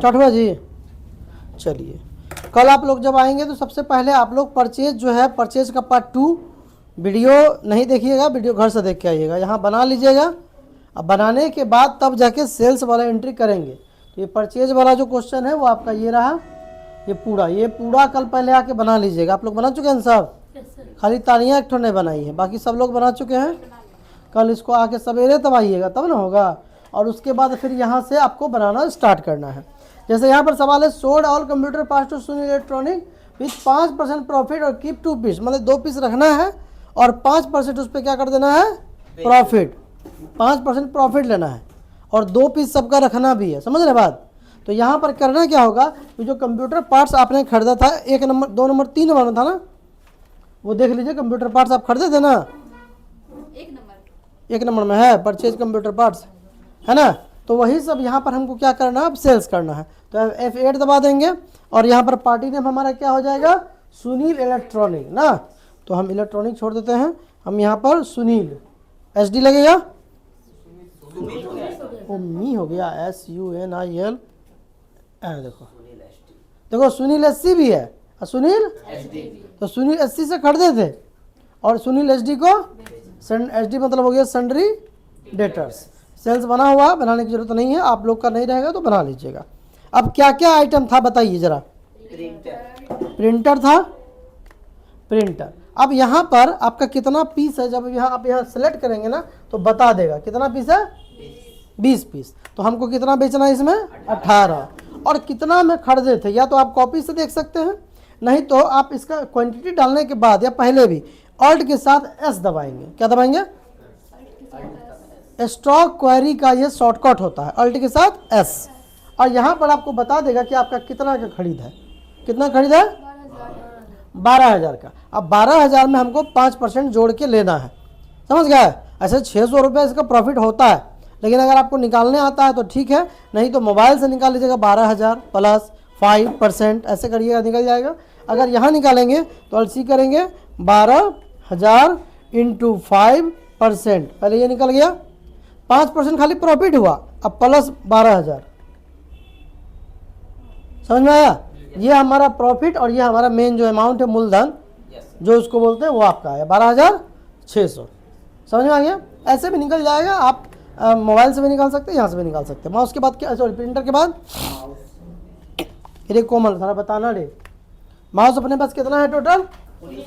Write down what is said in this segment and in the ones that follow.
Start हुआ जी। चलिए, कल आप लोग जब आएंगे तो सबसे पहले आप लोग परचेज जो है, परचेज का पार्ट 2 वीडियो नहीं देखिएगा, वीडियो घर से देख के आइएगा, यहाँ बना लीजिएगा। अब बनाने के बाद तब जाके सेल्स वाला एंट्री करेंगे। तो ये परचेज वाला जो क्वेश्चन है वो आपका ये रहा, ये पूरा कल पहले आके बना लीजिएगा। आप लोग बना चुके हैं सब? खाली तानिया एक ठो नहीं बनाई है, बाकी सब लोग बना चुके हैं। कल इसको आके सवेरे तब आइएगा, तब ना होगा। और उसके बाद फिर यहाँ से आपको बनाना स्टार्ट करना है। जैसे यहाँ पर सवाल है, sold all computer parts to Sunny electronic with 5% profit और कीप 2 पीस, मतलब 2 पीस रखना है और 5% उस पर क्या कर देना है, प्रॉफिट। 5% प्रॉफिट लेना है और 2 पीस सबका रखना भी है, समझ रहे बात। तो यहाँ पर करना क्या होगा कि जो कंप्यूटर पार्ट्स आपने खरीदा था 1 नंबर 2 नंबर 3 नंबर में था ना, वो देख लीजिए। कंप्यूटर पार्ट्स आप खरीदे थे ना, 1 नंबर में है परचेज कंप्यूटर पार्ट्स, है ना। तो वही सब यहाँ पर हमको क्या करना है, अब सेल्स करना है। तो F8 दबा देंगे और यहाँ पर पार्टी नेम हमारा क्या हो जाएगा, सुनील इलेक्ट्रॉनिक ना। तो हम इलेक्ट्रॉनिक छोड़ देते हैं, हम यहाँ पर सुनील SD लगेगा, ओ मी हो गया SUNIL। देखो सुनील SC भी है और सुनील SD। तो सुनील SC से खरीदे थे और सुनील SD को SD मतलब हो गया सन्ड्री डेटर्स। सेल्स बना हुआ, बनाने की जरूरत नहीं है, आप लोग का नहीं रहेगा तो बना लीजिएगा। अब क्या क्या आइटम था बताइए जरा। प्रिंटर था, प्रिंटर। अब यहाँ पर आपका कितना पीस है, जब यहाँ आप यहाँ सेलेक्ट करेंगे ना तो बता देगा कितना पीस है, 20 पीस। तो हमको कितना बेचना है इसमें, 18। और कितना में खरीदे थे, या तो आप कॉपी से देख सकते हैं, नहीं तो आप इसका क्वांटिटी डालने के बाद या पहले भी ऑल्ट के साथ S दबाएंगे। क्या दबाएंगे, स्टॉक क्वेरी का ये शॉर्टकट होता है, ऑल्ट के साथ S। और यहाँ पर आपको बता देगा कि आपका कितना का खरीद है, कितना खरीद है, 12,000 का। अब 12,000 में हमको 5% जोड़ के लेना है, समझ गए। ऐसे 600 रुपये इसका प्रॉफिट होता है, लेकिन अगर आपको निकालने आता है तो ठीक है, नहीं तो मोबाइल से निकाल लीजिएगा। 12,000 प्लस 5% ऐसे करिएगा, निकल जाएगा। अगर यहाँ निकालेंगे तो अलसी करेंगे, 12,000 इंटू 5%, पहले ये निकल गया, 5% खाली प्रॉफिट हुआ, अब प्लस 12,000, समझ में आया। ये हमारा प्रॉफिट और ये हमारा मेन जो अमाउंट है मूलधन जो उसको बोलते हैं वो आपका है 12,600, समझ में आ गया। ऐसे भी निकल जाएगा, आप मोबाइल से भी निकाल सकते हैं, यहाँ से भी निकाल सकते हैं। माउस के बाद क्या, सॉरी प्रिंटर के बाद कोमल थोड़ा बताना रे। माउस अपने पास कितना है टोटल,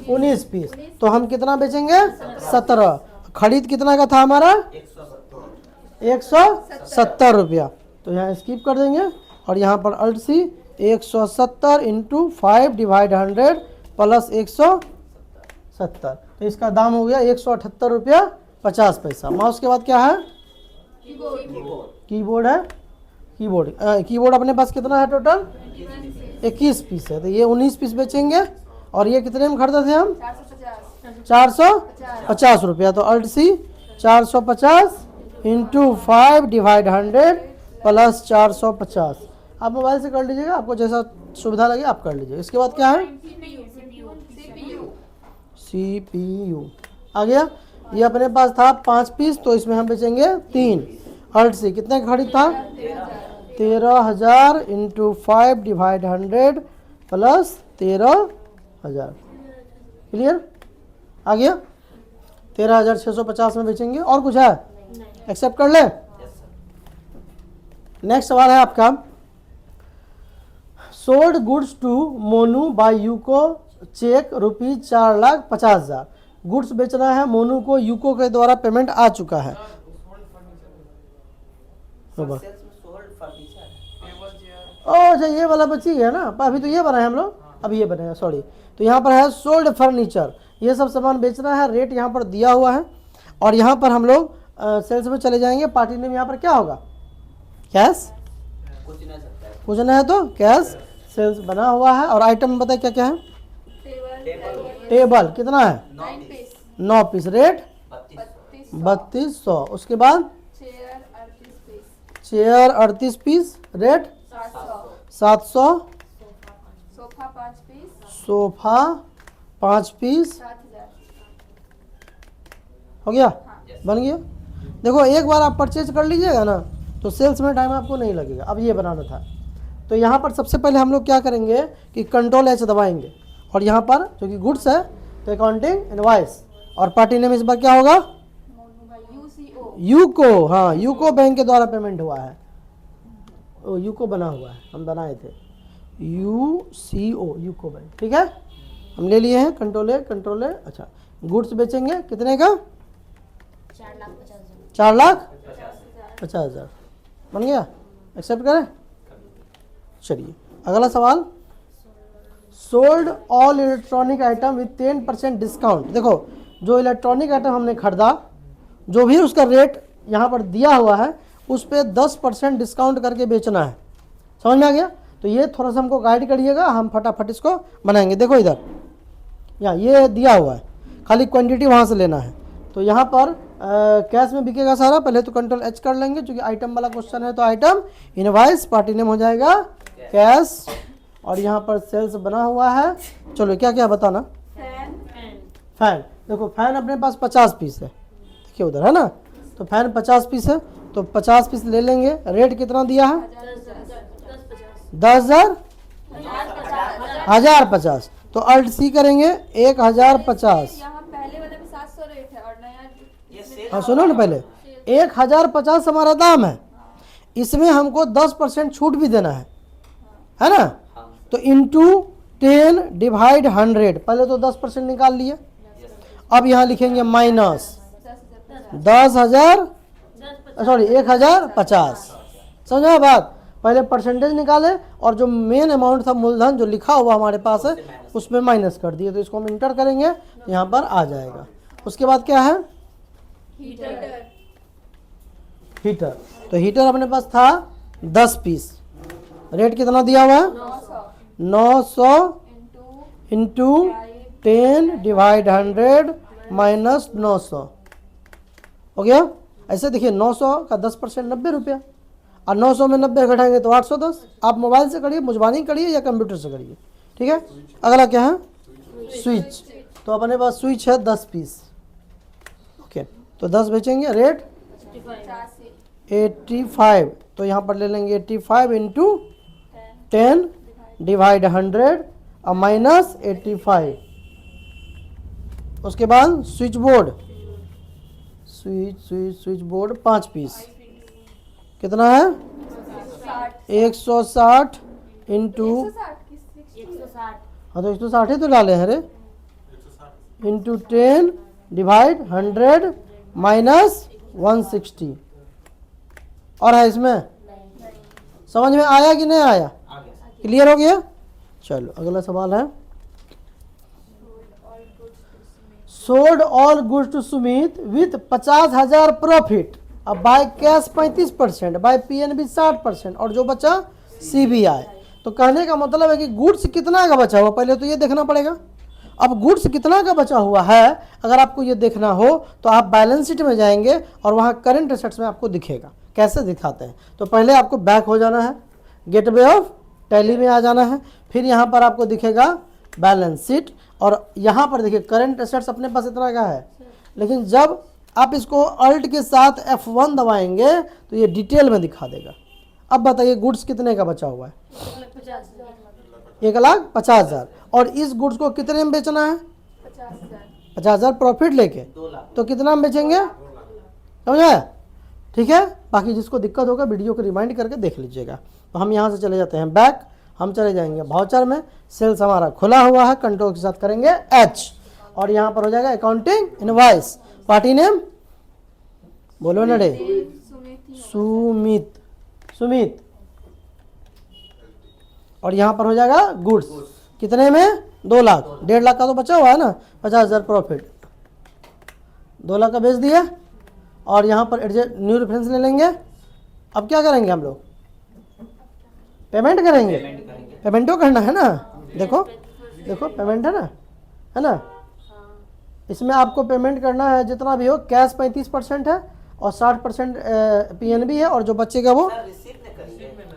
19 पीस। तो हम कितना बेचेंगे, 17। खरीद कितना का था हमारा, 170 रुपया। तो यहाँ स्किप कर देंगे और यहाँ पर alt C 170 into 5 divide 100 plus 170। तो इसका दाम हो गया 178 रुपया 50 पैसा। माउस के बाद क्या है, कीबोर्ड है। कीबोर्ड अपने पास कितना है टोटल, 21 पीस है। तो ये 19 पीस बेचेंगे और ये कितने में खरीदे थे हम, 450 रुपया। तो alt C 450 into 5 divide 100 plus 450। आप मोबाइल से कर लीजिएगा, आपको जैसा सुविधा लगे आप कर लीजिए। इसके बाद क्या है, CPU आ गया। ये अपने पास था 5 पीस, तो इसमें हम बेचेंगे 3। अल्ट सी कितने का खरीद था, 13,000 इंटू 5 डिवाइड 100 प्लस 13,000। क्लियर, आ गया। 13,650 में बेचेंगे। और कुछ है, एक्सेप्ट कर ले। नेक्स्ट सवाल है आपका, sold goods to Monu by UCO cheque rupees 4,50,000। Goods बेचना है मोनू को, यूको के द्वारा पेमेंट आ चुका है। अच्छा ये वाला बची है ना, अभी तो ये बना है हम लोग, अभी ये बनेगा, सॉरी। तो यहाँ पर है सोल्ड फर्नीचर, ये सब सामान बेचना है, रेट यहाँ पर दिया हुआ है। और यहाँ पर हम लोग सेल्स में चले जाएंगे। पार्टी नेम यहाँ पर क्या होगा, कैश, कुछ नहीं है तो कैश। सेल्स बना हुआ है और आइटम बताए क्या क्या है, टेबल कितना है, 9 पीस, रेट 3200। उसके बाद chair 38 piece, rate 700। Sofa 5 piece, हो गया, बन गया। देखो एक बार आप परचेज कर लीजिएगा ना तो सेल्स में टाइम आपको नहीं लगेगा। अब ये बनाना था, तो यहाँ पर सबसे पहले हम लोग क्या करेंगे कि कंट्रोल एच दबाएंगे और यहाँ पर जो कि गुड्स है तो अकाउंटिंग इनवॉइस और पार्टी नेम इस बार क्या होगा यूको। हाँ यूको बैंक के द्वारा पेमेंट हुआ है, ओ यूको बना हुआ है, हम बनाए थे UCO यूको बैंक। ठीक है, हम ले लिए हैं कंट्रोल ए। अच्छा गुड्स बेचेंगे कितने का 4,50,000 बन गया, एक्सेप्ट करें। चलिए अगला सवाल, sold all electronic item with 10% discount. देखो जो इलेक्ट्रॉनिक आइटम हमने खरीदा, जो भी उसका रेट यहाँ पर दिया हुआ है उस पर 10% डिस्काउंट करके बेचना है। समझ में आ गया? तो ये थोड़ा सा हमको गाइड करिएगा, हम फटाफट इसको बनाएंगे। देखो इधर यहाँ ये दिया हुआ है, खाली क्वांटिटी वहाँ से लेना है। तो यहाँ पर कैश में बिकेगा सारा, पहले तो कंट्रोल एच कर लेंगे क्योंकि आइटम वाला क्वेश्चन है। तो आइटम इनवॉइस, पार्टी नेम हो जाएगा कैश, और यहाँ पर सेल्स बना हुआ है। चलो क्या क्या बताना। फैन, देखो फैन अपने पास 50 पीस है, देखिए उधर है ना, तो फैन 50 पीस है, तो 50 पीस ले लेंगे। रेट कितना दिया है 10,000 1050, तो अल्ट सी करेंगे 1050। हाँ सुनो ना, पहले 1050 हमारा दाम है, इसमें हमको 10% छूट भी देना है ना। तो इंटू 10 डिवाइड 100, पहले तो 10% निकाल लिए। अब यहाँ लिखेंगे माइनस 10,000 सॉरी 1050। समझा बात? पहले परसेंटेज निकाले और जो मेन अमाउंट था मूलधन जो लिखा हुआ हमारे पास है उसमें माइनस कर दिए। तो इसको हम इंटर करेंगे, यहाँ पर आ जाएगा। उसके बाद क्या है हीटर। तो हीटर अपने पास था 10 पीस, रेट कितना दिया हुआ है 900 इंटू 10 डिवाइड 100 माइनस 900 हो गया। ऐसे देखिए 900 का 10% 90 रुपया, और 900 में 90 घटाएंगे तो 810। आप मोबाइल से करिए, मुजबानी करिए या कंप्यूटर से करिए। ठीक है, अगला क्या है स्विच। तो अपने पास स्विच है 10 पीस। ओके, तो 10 बेचेंगे, रेट 85। तो यहाँ पर ले लेंगे 85 इंटू 10 डिवाइड 100 और माइनस 85। उसके बाद switchboard, switchboard 5 piece, कितना है 160 इंटू, हाँ तो 160 ही तो डाले हैं रे, इंटू 10 डिवाइड 100 माइनस 160। और है इसमें, समझ में आया कि नहीं आया? क्लियर हो गया? चलो अगला सवाल है, sold all goods to Sumit with 50,000 profit. अब बाय कैश 35%, बाय PNB 60%, और जो बचा CBI। तो कहने का मतलब है कि गुड्स कितना का बचा हुआ, पहले तो ये देखना पड़ेगा। अब गुड्स कितना का बचा हुआ है, अगर आपको ये देखना हो तो आप बैलेंस शीट में जाएंगे और वहाँ करंट एसेट्स में आपको दिखेगा। कैसे दिखाते हैं, तो पहले आपको बैक हो जाना है, गेटवे ऑफ टैली में आ जाना है, फिर यहाँ पर आपको दिखेगा बैलेंस शीट, और यहाँ पर देखिए करंट एसेट्स अपने पास इतना का है। लेकिन जब आप इसको अल्ट के साथ F1 दबाएंगे तो ये डिटेल में दिखा देगा। अब बताइए गुड्स कितने का बचा हुआ है 1,50,000, और इस गुड्स को कितने में बेचना है 50,000 प्रॉफिट लेके, तो कितना में बेचेंगे, समझा? ठीक है, बाकी जिसको दिक्कत होगा वीडियो को रिमाइंड करके देख लीजिएगा। तो हम यहाँ से चले जाते हैं बैक, हम चले जाएंगे वाउचर में, सेल्स हमारा खुला हुआ है, कंट्रोल के साथ करेंगे H, और यहाँ पर हो जाएगा अकाउंटिंग इनवॉइस, पार्टी नेम बोलो ना रे, सुमित, और यहाँ पर हो जाएगा गुड्स कितने में 2 लाख, 1.5 लाख का तो बचा हुआ है ना, 50,000 प्रॉफिट, 2 लाख का बेच दिया। और यहाँ पर न्यू रेफरेंस ले लेंगे। अब क्या करेंगे हम लोग, पेमेंट करेंगे, पेमेंटो करना है ना। देखो पेमेंट है ना, इसमें आपको पेमेंट करना है जितना भी हो। कैश 35% है और 60% PNB है, और जो बचेगा वो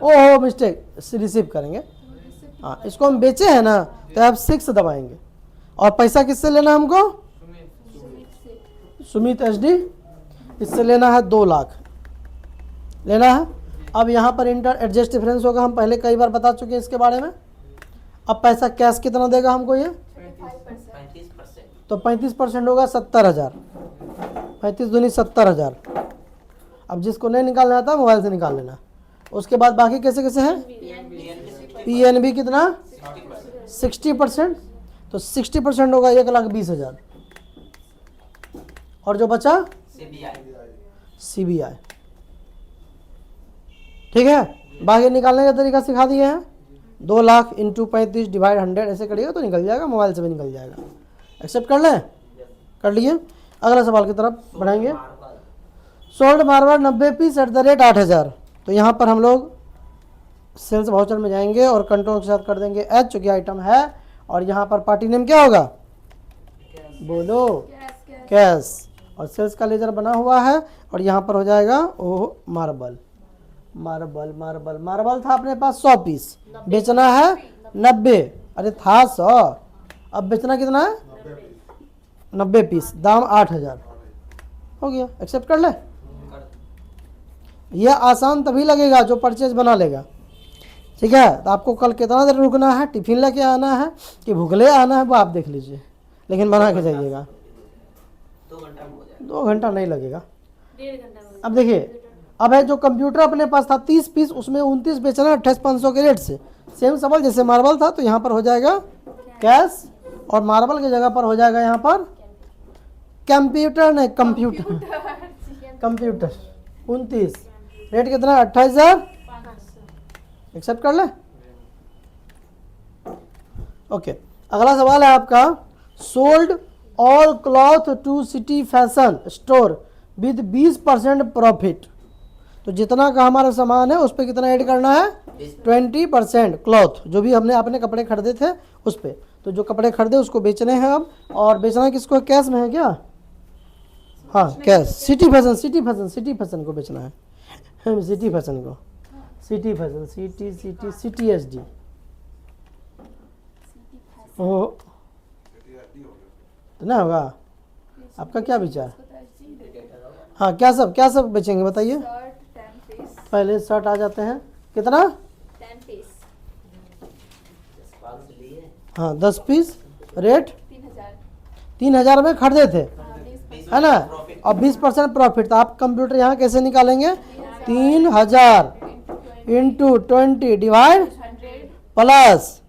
ओह मिस्टेक रिसीव करेंगे। हाँ, इसको हम बेचे हैं ना, तो आप 6 दबाएंगे। और पैसा किससे लेना है हमको, सुमित HD, इससे लेना है 2 लाख लेना है। अब यहाँ पर इंटर एडजस्ट डिफरेंस होगा, हम पहले कई बार बता चुके हैं इसके बारे में। अब पैसा कैश कितना देगा हमको ये, 35%। तो 35% होगा 70,000, 35 दूनी 70,000। अब जिसको नहीं निकालना आता मोबाइल से निकाल लेना। उसके बाद बाकी कैसे कैसे हैं, PNB कितना 60%, तो 60% होगा 1,20,000। और जो बचा CBI, ठीक है। बाकी निकालने का तरीका सिखा दिए हैं, 2 लाख इंटू 35 डिवाइड 100 ऐसे करिएगा तो निकल जाएगा, मोबाइल से भी निकल जाएगा। एक्सेप्ट कर लें, कर लिए। अगला सवाल की तरफ बढ़ाएंगे। Sold marble 90 piece at the rate 8,000। तो यहाँ पर हम लोग सेल्स वाउचर में जाएंगे और कंट्रोल के साथ कर देंगे H, चूँकि आइटम है। और यहाँ पर पार्टी नेम क्या होगा, बोलो, कैश। और सेल्स का लेजर बना हुआ है और यहाँ पर हो जाएगा ओ मार्बल। मार्बल मार्बल मार्बल था अपने पास 100 पीस, बेचना है 90। अरे था 100, अब बेचना कितना है 90 पीस, दाम 8,000 हो गया। एक्सेप्ट कर ले। यह आसान तभी लगेगा जो परचेज बना लेगा, ठीक है। तो आपको कल कितना देर रुकना है, टिफिन लेके आना है कि भूखले आना है, वो आप देख लीजिए, लेकिन बना के जाइएगा। 2 घंटा नहीं लगेगा। अब देखिए, अब है जो कंप्यूटर अपने पास था 30 पीस, उसमें 29 बेचना है 28,500 के रेट से। सेम सवाल जैसे मार्बल था, तो यहाँ पर हो जाएगा कैश और मार्बल की जगह पर हो जाएगा यहाँ पर कंप्यूटर, नहीं कंप्यूटर, कंप्यूटर 29, रेट कितना 28,000। एक्सेप्ट कर ले। ओके, अगला सवाल है आपका, sold all cloth to city fashion store with 20% profit. तो जितना का हमारा सामान है उस पर कितना ऐड करना है, 20% क्लॉथ, जो भी हमने अपने कपड़े खरीदे थे उस पर। तो जो कपड़े खरीदे उसको बेचने हैं अब, और बेचना किसको, कैश में है क्या, हाँ cash. City fashion, city fashion, city fashion को बेचना है, सिटी फैशन को, सिटी फैशन, सिटी SD। ओ तो ना होगा, आपका क्या विचार, हाँ क्या सब बेचेंगे बताइए। पहले शर्ट आ जाते हैं, कितना 10 पीस, रेट 3,000 में खरीदे थे, है ना। और 20% प्रॉफिट, तो आप कंप्यूटर यहाँ कैसे निकालेंगे, 3,000 into 20 divide plus,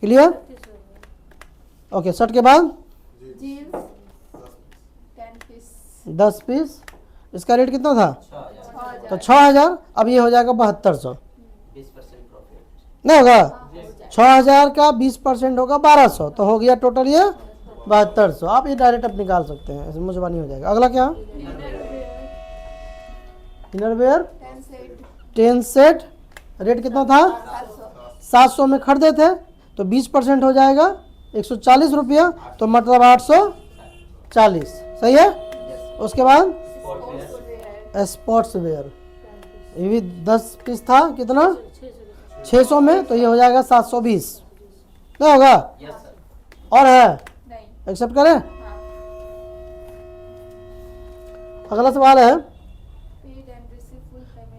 clear. Okay, shirt के बाद 10 पीस, इसका रेट कितना था, तो 6,000। अब ये हो जाएगा 7,200, नहीं होगा, 6,000 का 20% होगा 1,200, तो हो गया टोटल ये 7,200। आप ये डायरेक्ट अब निकाल सकते हैं, इसमें मुझबानी हो जाएगा। अगला क्या, इनरवेयर 10 सेट, रेट कितना था 700 में खरीदे थे, तो 20% हो जाएगा 140 रुपया, तो मतलब 840, सही है। उसके बाद स्पोर्ट्स वेयर, ये भी 10 पीस था, कितना 600 में, तो ये हो जाएगा 720, नहीं होगा, और है, एक्सेप्ट करें। अगला सवाल है,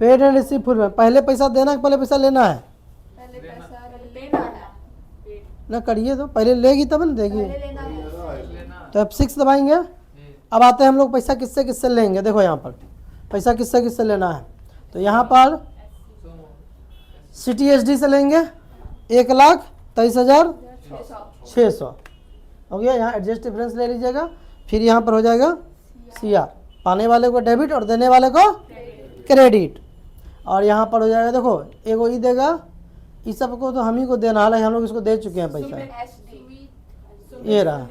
पेड एंड रिसीव फुल में, पहले पैसा देना है पहले पैसा लेना है, ना करिए तो पहले लेगी तब ना देगी, तो अब 6 दबाएंगे। अब आते हैं हम लोग पैसा किससे किससे लेंगे, देखो यहाँ पर पैसा किससे किससे लेना है, तो यहाँ पर सिटी SD से लेंगे 1,23,600 हो गया। यहाँ एडजस्ट डिफरेंस ले लीजिएगा, फिर यहाँ पर हो जाएगा CR, पाने वाले को डेबिट और देने वाले को क्रेडिट। और यहाँ पर हो जाएगा, देखो एगो ई देगा, इस सब को तो हम ही को देना, हालांकि हम लोग इसको दे चुके हैं पैसा, ये रहा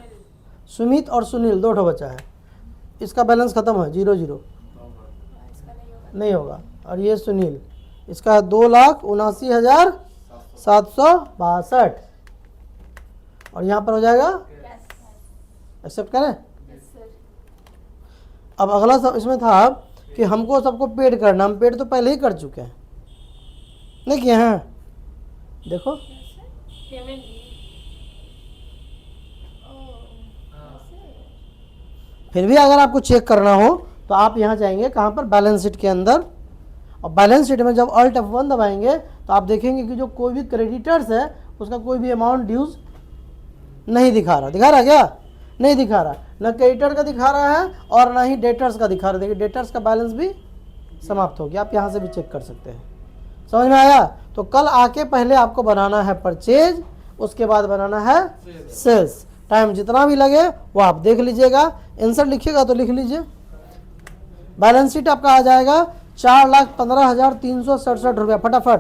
सुमित और सुनील, 2 ठो बचा है, इसका बैलेंस खत्म है 0 नहीं होगा। और ये सुनील, इसका 2,79,762, और यहाँ पर हो जाएगा, एक्सेप्ट करें। अब अगला सब इसमें था कि हमको सबको पेड करना, हम पेड तो पहले ही कर चुके हैं, नहीं किए हैं, देखो फिर भी अगर आपको चेक करना हो तो आप यहाँ जाएंगे, कहाँ पर, बैलेंस शीट के अंदर, और बैलेंस शीट में जब अल्ट F1 दबाएंगे तो आप देखेंगे कि जो कोई भी क्रेडिटर्स है उसका कोई भी अमाउंट ड्यूज नहीं दिखा रहा क्या? नहीं दिखा रहा, न क्रेडिटर का दिखा रहा है और ना ही डेटर्स का दिखा रहा है। देखिए डेटर्स का बैलेंस भी समाप्त हो गया, आप यहाँ से भी चेक कर सकते हैं। समझ में आया? तो कल आके पहले आपको बनाना है परचेज, उसके बाद बनाना है सेल्स। टाइम जितना भी लगे वो आप देख लीजिएगा, आंसर लिखिएगा तो लिख लीजिए। बैलेंस शीट आपका आ जाएगा 4,15,367 रुपया। फटाफट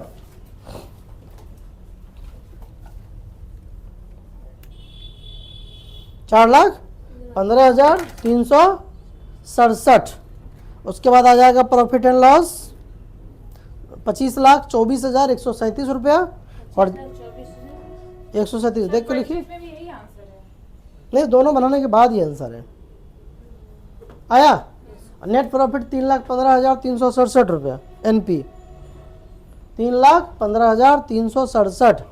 $4,15,367। उसके बाद आ जाएगा प्रॉफिट एंड लॉस 25,24,137 रुपया और 137 देख के लिखिए। इसमें भी यही आंसर है। नहीं, दोनों बनाने के बाद ये आंसर है। आया? नेट प्रॉफिट 3,15,367 रुपया। NP 3,15,367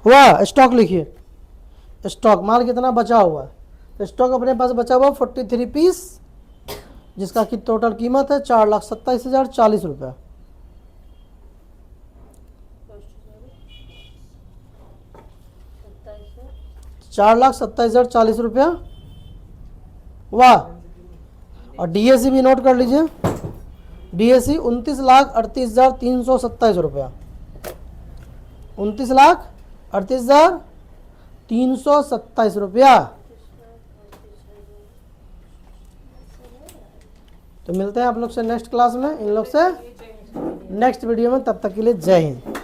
हुआ। स्टॉक लिखिए, स्टॉक माल कितना बचा हुआ है? तो स्टॉक अपने पास बचा हुआ 43 पीस, जिसका की टोटल कीमत है 4,27,040 रुपया। ₹4,27,040 वाह। और DAC भी नोट कर लीजिए, DAC 29,38,327 रुपया। 29,38,327 रुपया। तो मिलते हैं आप लोग से नेक्स्ट क्लास में, इन लोग से नेक्स्ट वीडियो में। तब तक के लिए जय हिंद।